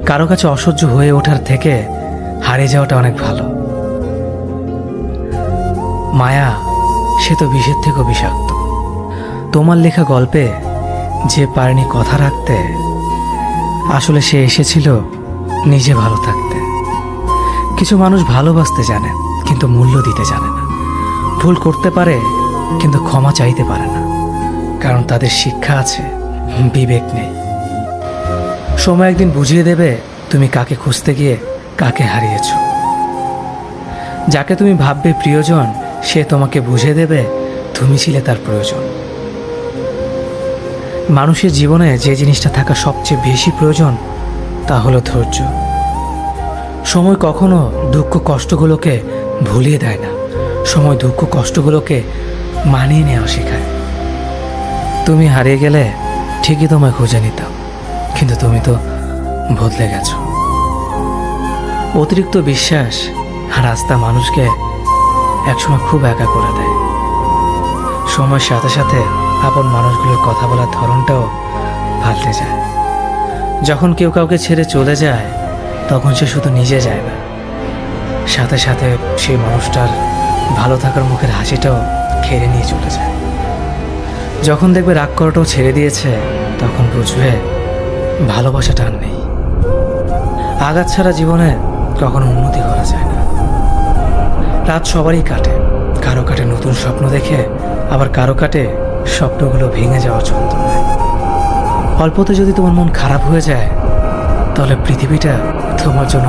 কারো কাছে অসহ্য হয়ে ওঠার থেকে হারিয়ে যাওয়াটা অনেক ভালো। মায়া সে তো বিষের থেকেও বিষাক্ত। তোমার লেখা গল্পে যে পারেনি কথা রাখতে, আসলে সে এসেছিল নিজে ভালো থাকতে। কিছু মানুষ ভালোবাসতে জানে কিন্তু মূল্য দিতে জানে না। ভুল করতে পারে কিন্তু ক্ষমা চাইতে পারে না, কারণ তাদের শিক্ষা আছে, বিবেক নেই। সময় একদিন বুঝিয়ে দেবে তুমি কাকে খুঁজতে গিয়ে কাকে হারিয়েছ। যাকে তুমি ভাববে প্রিয়জন, সে তোমাকে বুঝিয়ে দেবে তুমি ছিলে তার প্রয়োজন। মানুষের জীবনে যে জিনিসটা থাকা সবচেয়ে বেশি প্রয়োজন তা হলো ধৈর্য। সময় কখনো দুঃখ কষ্টগুলোকে ভুলিয়ে দেয় না, সময় দুঃখ কষ্টগুলোকে মানিয়ে নেওয়া শেখায়। তুমি হারিয়ে গেলে ঠিকই তোমায় খুঁজে নিতাম, কিন্তু তুমি তো বদলে গেছো। অতিরিক্ত বিশ্বাস রাস্তা মানুষকে একসময় খুব একা করে দেয়। সময়ের সাথে সাথে আপন মানুষগুলোর কথা বলার ধরনটাও পাল্টে যায়। যখন কেউ কাউকে ছেড়ে চলে যায়, তখন সে শুধু নিজে যায় না, সাথে সাথে সেই মানুষটার ভালো থাকার মুখের হাসিটাও কেড়ে নিয়ে চলে যায়। যখন দেখবে রাগ করাটাও ছেড়ে দিয়েছে, তখন বুঝবে ভালোবাসাটা আর নেই। আঘাত ছাড়া জীবনে কখনো উন্নতি করা যায় না। রাত সবারই কাটে, কারো কাটে নতুন স্বপ্ন দেখে, আবার কারো কাটে স্বপ্নগুলো ভেঙে যাওয়া যন্ত্রণায়। অল্পতে যদি তোমার মন খারাপ হয়ে যায়, তাহলে পৃথিবীটা তোমার জন্য